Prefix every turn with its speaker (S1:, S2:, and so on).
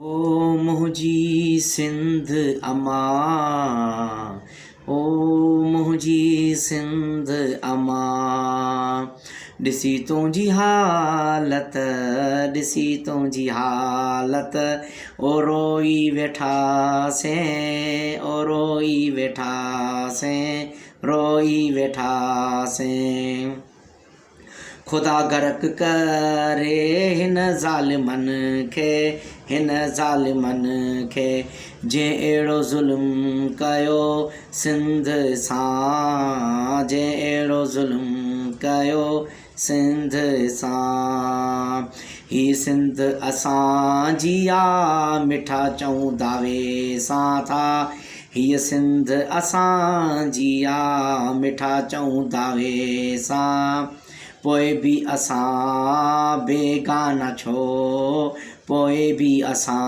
S1: ओ मुंहिंजी सिंध अमा, ओ मुंहिंजी सिंध अमा, ॾिसी तुंहिंजी हालत, ॾिसी तुंहिंजी हालत, ओ रोई वेठासें, ओ रोई वेठासें, रोई वेठासें। खुदा गर्क करे हिन ज़ालिमनि खे, हिन ज़ालिमनि खे, जंहिं अहिड़ो ज़ुल्म कयो सिंध सां, जंहिं अहिड़ो ज़ुल्म कयो सिंध सां। ही सिंध असांजी आ, मिठा चऊं दावे सां था, हीअ सिंध असांजी आ, मिठा चऊं दावे सां। पोइ बि असां बेगाना छो, पोइ बि असां